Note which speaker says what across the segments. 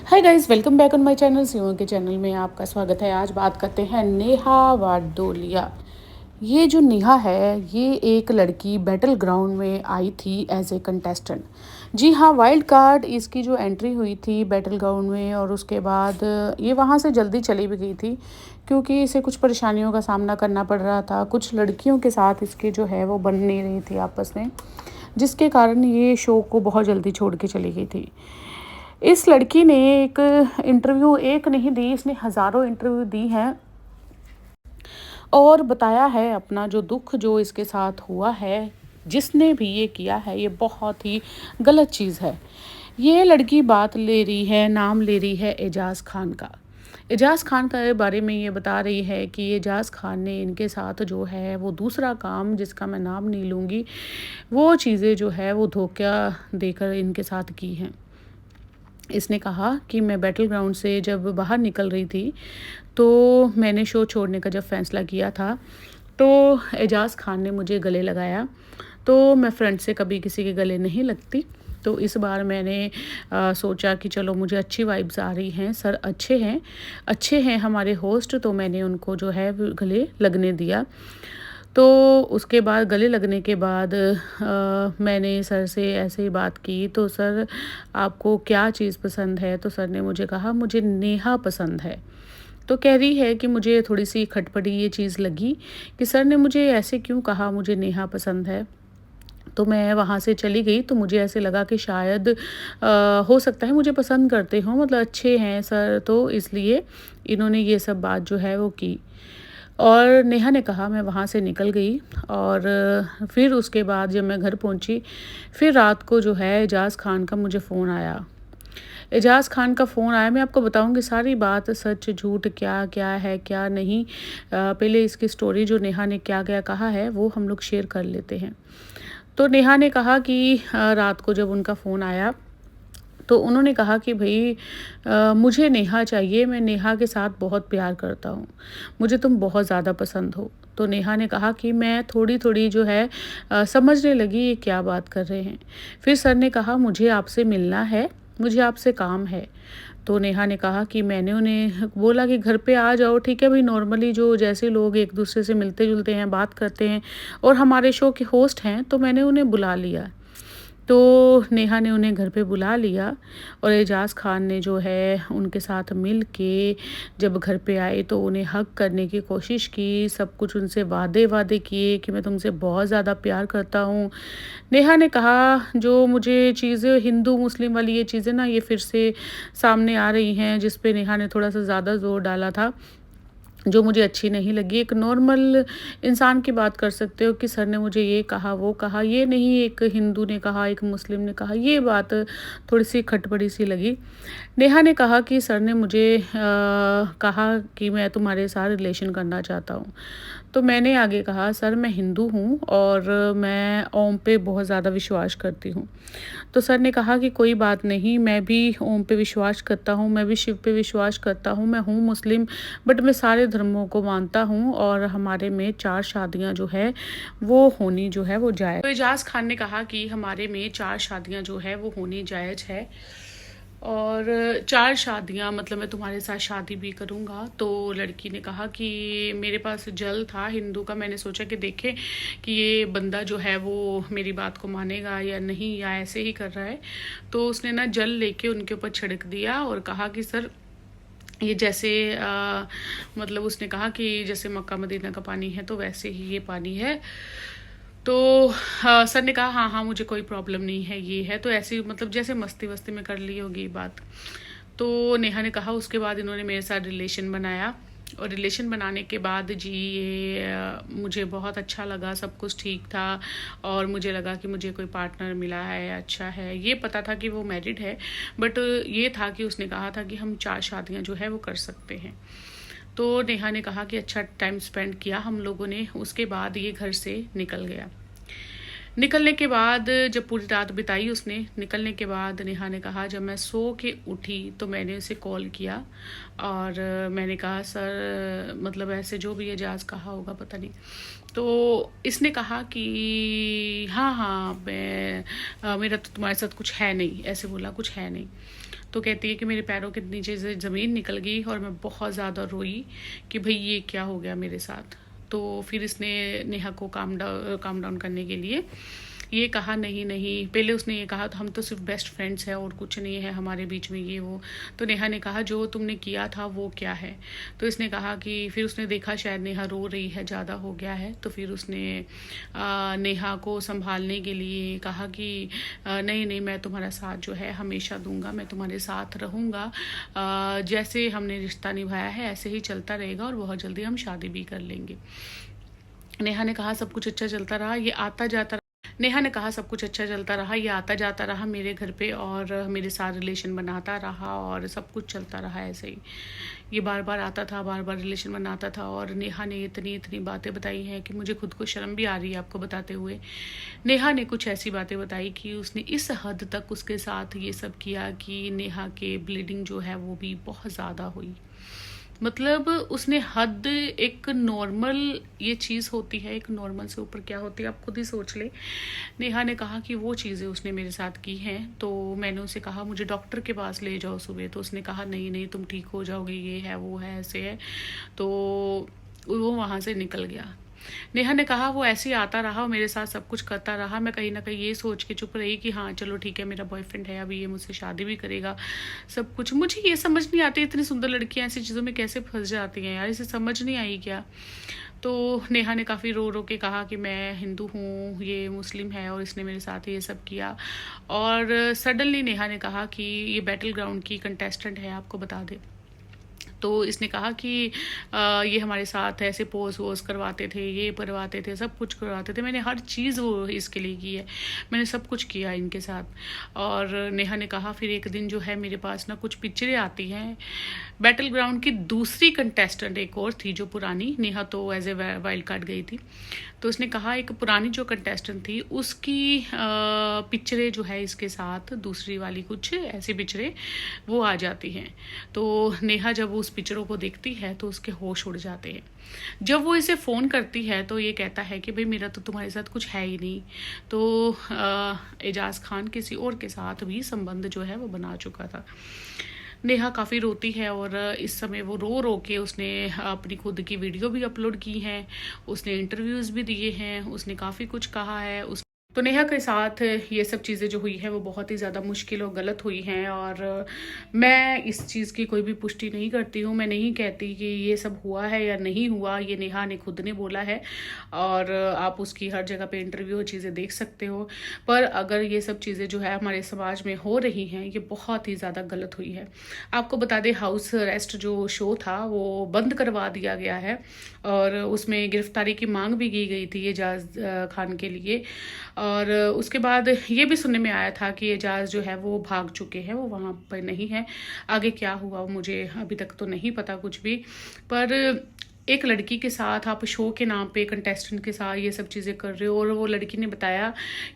Speaker 1: Hi guys, welcome back on my channel. Seema के channel में आपका स्वागत है। आज बात करते हैं नेहा वाडोलिया। ये जो नेहा है, ये एक लड़की बैटल ग्राउंड में आई थी एज ए कंटेस्टेंट। जी हाँ, वाइल्ड कार्ड इसकी जो एंट्री हुई थी बैटल ग्राउंड में, और उसके बाद ये वहाँ से जल्दी चली भी गई थी क्योंकि इसे कुछ परेशानियों का सामना करना पड़ रहा था। कुछ लड़कियों के साथ इसके जो है वो बन नहीं रही थी आपस में, जिसके कारण ये शो को बहुत जल्दी छोड़ के चली गई थी। इस लड़की ने एक इंटरव्यू एक नहीं दी, इसने हज़ारों इंटरव्यू दी हैं और बताया है अपना जो दुख जो इसके साथ हुआ है। जिसने भी ये किया है, ये बहुत ही गलत चीज़ है। ये लड़की बात ले रही है, नाम ले रही है एजाज़ खान का। एजाज़ खान के बारे में ये बता रही है कि एजाज़ खान ने इनके साथ जो है वो दूसरा काम, जिसका मैं नाम नहीं लूँगी, वो चीज़ें जो है वो धोखा देकर इनके साथ की हैं। इसने कहा कि मैं बैटल ग्राउंड से जब बाहर निकल रही थी, तो मैंने शो छोड़ने का जब फ़ैसला किया था, तो एजाज़ खान ने मुझे गले लगाया। तो मैं फ्रेंड से कभी किसी के गले नहीं लगती, तो इस बार मैंने सोचा कि चलो, मुझे अच्छी वाइब्स आ रही हैं, सर अच्छे हैं हमारे होस्ट, तो मैंने उनको जो है गले लगने दिया। तो उसके बाद गले लगने के बाद मैंने सर से ऐसे ही बात की, तो सर आपको क्या चीज़ पसंद है? तो सर ने मुझे कहा मुझे नेहा पसंद है। तो कह रही है कि मुझे थोड़ी-सी खटपटी ये चीज़ लगी कि सर ने मुझे ऐसे क्यों कहा मुझे नेहा पसंद है। तो मैं वहाँ से चली गई, तो मुझे ऐसे लगा कि शायद हो सकता है मुझे पसंद करते हों, मतलब अच्छे हैं सर, तो इसलिए इन्होंने ये सब बात जो है वो की। और नेहा ने कहा मैं वहाँ से निकल गई, और फिर उसके बाद जब मैं घर पहुँची, फिर रात को जो है एजाज़ खान का मुझे फ़ोन आया। एजाज़ खान का फ़ोन आया, मैं आपको बताऊँगी सारी बात, सच झूठ क्या-क्या है, क्या नहीं। पहले इसकी स्टोरी जो नेहा ने क्या-क्या कहा है, वो हम लोग शेयर कर लेते हैं। तो नेहा ने कहा कि रात को जब उनका फ़ोन आया, तो उन्होंने कहा कि भई मुझे नेहा चाहिए, मैं नेहा के साथ बहुत प्यार करता हूँ, मुझे तुम बहुत ज़्यादा पसंद हो। तो नेहा ने कहा कि मैं थोड़ी-थोड़ी जो है समझने लगी ये क्या बात कर रहे हैं। फिर सर ने कहा मुझे आपसे मिलना है, मुझे आपसे काम है। तो नेहा ने कहा कि मैंने उन्हें बोला कि घर पे आ जाओ, ठीक है भई, नॉर्मली जो जैसे लोग एक-दूसरे से मिलते-जुलते हैं, बात करते हैं, और हमारे शो के होस्ट हैं, तो मैंने उन्हें बुला लिया। तो नेहा ने उन्हें घर पे बुला लिया, और एजाज़ खान ने जो है उनके साथ मिल के जब घर पे आए, तो उन्हें हग करने की कोशिश की, सब कुछ उनसे वादे किए कि मैं तुमसे बहुत ज़्यादा प्यार करता हूँ। नेहा ने कहा जो मुझे चीज़ें हिंदू मुस्लिम वाली ये चीज़ें ना, ये फिर से सामने आ रही हैं, जिस पे नेहा ने थोड़ा-सा ज़्यादा ज़ोर डाला था, जो मुझे अच्छी नहीं लगी। एक नॉर्मल इंसान की बात कर सकते हो कि सर ने मुझे ये कहा, वो कहा, ये नहीं एक हिंदू ने कहा, एक मुस्लिम ने कहा, ये बात थोड़ी-सी खटपटी सी लगी। नेहा ने कहा कि सर ने मुझे कहा कि मैं तुम्हारे साथ रिलेशन करना चाहता हूँ। तो मैंने आगे कहा सर मैं हिंदू हूँ, और मैं ओम पे बहुत ज़्यादा विश्वास करती हूँ। तो सर ने कहा कि कोई बात नहीं, मैं भी ओम पे विश्वास करता हूँ, मैं भी शिव पे विश्वास करता हूँ, मैं हूँ मुस्लिम, बट मैं सारे धर्मों को मानता हूँ, और हमारे में 4 शादियाँ जो है वो होनी जो है वो जायज़। तो एजाज़ खान ने कहा कि हमारे में 4 शादियाँ जो है वो होनी जायज़ है, और 4 शादियाँ मतलब मैं तुम्हारे साथ शादी भी करूँगा। तो लड़की ने कहा कि मेरे पास जल था हिंदू का, मैंने सोचा कि देखें कि ये बंदा जो है वो मेरी बात को मानेगा या नहीं, या ऐसे ही कर रहा है। तो उसने ना जल लेके उनके ऊपर छिड़क दिया और कहा कि सर ये जैसे मतलब उसने कहा कि जैसे मक्का मदीना का पानी है, तो वैसे ही ये पानी है। तो सर ने कहा हाँ हाँ मुझे कोई प्रॉब्लम नहीं है, ये है, तो ऐसे मतलब जैसे मस्ती वस्ती में कर ली होगी बात। तो नेहा ने कहा उसके बाद इन्होंने मेरे साथ रिलेशन बनाया, और रिलेशन बनाने के बाद जी ये मुझे बहुत अच्छा लगा, सब कुछ ठीक था, और मुझे लगा कि मुझे कोई पार्टनर मिला है, अच्छा है। ये पता था कि वो मैरिड है, बट ये था कि उसने कहा था कि हम 4 शादियाँ जो है वो कर सकते हैं। तो नेहा ने कहा कि अच्छा टाइम स्पेंड किया हम लोगों ने। उसके बाद ये घर से निकल गया। निकलने के बाद जब पूरी रात बिताई उसने, निकलने के बाद नेहा ने कहा जब मैं सो के उठी तो मैंने उसे कॉल किया, और मैंने कहा सर मतलब ऐसे जो भी एजाज कहा होगा पता नहीं। तो इसने कहा कि हाँ हाँ मैं मेरा तो तुम्हारे साथ कुछ है नहीं, ऐसे बोला कुछ है नहीं। तो कहती है कि मेरे पैरों के नीचे से ज़मीन निकल गई और मैं बहुत ज़्यादा रोई कि भाई ये क्या हो गया मेरे साथ। तो फिर इसने नेहा को काम डाउन करने के लिए ये कहा, नहीं नहीं, पहले उसने ये कहा तो हम तो सिर्फ बेस्ट फ्रेंड्स हैं और कुछ नहीं है हमारे बीच में ये वो। तो नेहा ने कहा जो तुमने किया था वो क्या है। तो इसने कहा कि फिर उसने देखा शायद नेहा रो रही है, ज़्यादा हो गया है, तो फिर उसने नेहा को संभालने के लिए कहा कि नहीं नहीं, मैं तुम्हारा साथ जो है हमेशा दूंगा, मैं तुम्हारे साथ रहूँगा, जैसे हमने रिश्ता निभाया है ऐसे ही चलता रहेगा और बहुत जल्दी हम शादी भी कर लेंगे। नेहा ने कहा सब कुछ अच्छा चलता रहा, ये आता जाता नेहा ने कहा सब कुछ अच्छा चलता रहा, ये आता जाता रहा मेरे घर पे और मेरे साथ रिलेशन बनाता रहा और सब कुछ चलता रहा ऐसे ही। ये बार बार आता था, बार बार रिलेशन बनाता था और नेहा ने इतनी इतनी बातें बताई हैं कि मुझे खुद को शर्म भी आ रही है आपको बताते हुए। नेहा ने कुछ ऐसी बातें बताई कि उसने इस हद तक उसके साथ ये सब किया कि नेहा के ब्लीडिंग जो है वो भी बहुत ज़्यादा हुई। मतलब उसने हद, एक नॉर्मल ये चीज़ होती है, एक नॉर्मल से ऊपर क्या होती है आप खुद ही सोच ले। नेहा ने कहा कि वो चीज़ें उसने मेरे साथ की हैं। तो मैंने उसे कहा मुझे डॉक्टर के पास ले जाओ सुबह, तो उसने कहा नहीं नहीं तुम ठीक हो जाओगे, ये है वो है ऐसे है। तो वो वहाँ से निकल गया। नेहा ने कहा वो ऐसे ही आता रहा और मेरे साथ सब कुछ करता रहा, मैं कहीं ना कहीं ये सोच के चुप रही कि हाँ चलो ठीक है मेरा बॉयफ्रेंड है, अभी ये मुझसे शादी भी करेगा सब कुछ। मुझे ये समझ नहीं आती इतनी सुंदर लड़कियां ऐसी चीज़ों में कैसे फंस जाती हैं यार, इसे समझ नहीं आई क्या। तो नेहा ने काफ़ी रो रो के कहा कि मैं हिंदू हूँ, ये मुस्लिम है और इसने मेरे साथ ये सब किया। और सडनली नेहा ने कहा कि ये बैटल ग्राउंड की कंटेस्टेंट है, आपको बता दे। तो इसने कहा कि ये हमारे साथ ऐसे पोज वोज करवाते थे, ये करवाते थे, सब कुछ करवाते थे, मैंने हर चीज़ वो इसके लिए की है, मैंने सब कुछ किया इनके साथ। और नेहा ने कहा फिर एक दिन जो है मेरे पास ना कुछ पिक्चरें आती हैं, बैटल ग्राउंड की दूसरी कंटेस्टेंट एक और थी जो पुरानी, नेहा तो एज ए वाइल्ड कार्ड गई थी। तो उसने कहा एक पुरानी जो कंटेस्टेंट थी उसकी पिक्चरें जो है इसके साथ, दूसरी वाली कुछ ऐसी पिक्चरें वो आ जाती हैं। तो नेहा जब उस पिक्चरों को देखती है तो उसके होश उड़ जाते हैं। जब वो इसे फ़ोन करती है तो ये कहता है कि भाई मेरा तो तुम्हारे साथ कुछ है ही नहीं। तो एजाज खान किसी और के साथ भी संबंध जो है वो बना चुका था। नेहा काफ़ी रोती है और इस समय वो रो रो के उसने अपनी खुद की वीडियो भी अपलोड की हैं, उसने इंटरव्यूज़ भी दिए हैं, उसने काफ़ी कुछ कहा है। तो नेहा के साथ ये सब चीज़ें जो हुई है वो बहुत ही ज़्यादा मुश्किल और गलत हुई हैं और मैं इस चीज़ की कोई भी पुष्टि नहीं करती हूँ। मैं नहीं कहती कि ये सब हुआ है या नहीं हुआ, ये नेहा ने खुद ने बोला है और आप उसकी हर जगह पे इंटरव्यू और चीज़ें देख सकते हो। पर अगर ये सब चीज़ें जो है हमारे समाज में हो रही हैं ये बहुत ही ज़्यादा गलत हुई है। आपको बता दें हाउस अरेस्ट जो शो था वो बंद करवा दिया गया है और उसमें गिरफ्तारी की मांग भी की गई थी एजाज खान के लिए। और उसके बाद ये भी सुनने में आया था कि एजाज जो है वो भाग चुके हैं, वो वहाँ पर नहीं है। आगे क्या हुआ मुझे अभी तक तो नहीं पता कुछ भी। पर एक लड़की के साथ आप शो के नाम पे कंटेस्टेंट के साथ ये सब चीज़ें कर रहे हो और वो लड़की ने बताया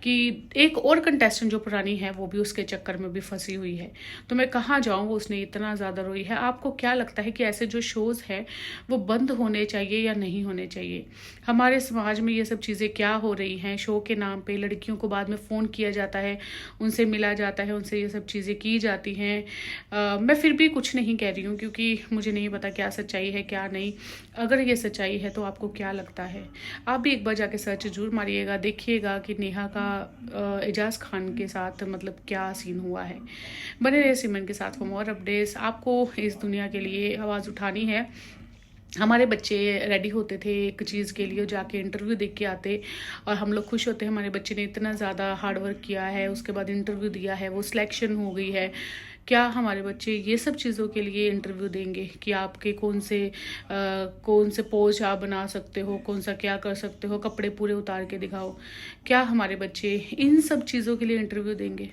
Speaker 1: कि एक और कंटेस्टेंट जो पुरानी है वो भी उसके चक्कर में भी फंसी हुई है। तो मैं कहाँ जाऊँ, उसने इतना ज़्यादा रोई है। आपको क्या लगता है कि ऐसे जो शोज़ हैं वो बंद होने चाहिए या नहीं होने चाहिए? हमारे समाज में ये सब चीज़ें क्या हो रही हैं? शो के नाम पर लड़कियों को बाद में फ़ोन किया जाता है, उनसे मिला जाता है, उनसे ये सब चीज़ें की जाती हैं। मैं फिर भी कुछ नहीं कह रही हूँ क्योंकि मुझे नहीं पता क्या सच्चाई है क्या नहीं। अगर ये सच्चाई है तो आपको क्या लगता है? आप भी एक बार जाके सर्च जरूर मारिएगा, देखिएगा कि नेहा का एजाज खान के साथ मतलब क्या सीन हुआ है। बने रहे सिमरन के साथ फॉर मोर अपडेट्स। आपको इस दुनिया के लिए आवाज़ उठानी है। हमारे बच्चे रेडी होते थे एक चीज़ के लिए, जाके इंटरव्यू देख के आते और हम लोग खुश होते हैं हमारे बच्चे ने इतना ज़्यादा हार्ड वर्क किया है, उसके बाद इंटरव्यू दिया है, वो सिलेक्शन हो गई है। क्या हमारे बच्चे ये सब चीज़ों के लिए इंटरव्यू देंगे कि आपके कौन से पोज आप बना सकते हो, कौन सा क्या कर सकते हो, कपड़े पूरे उतार के दिखाओ? क्या हमारे बच्चे इन सब चीज़ों के लिए इंटरव्यू देंगे?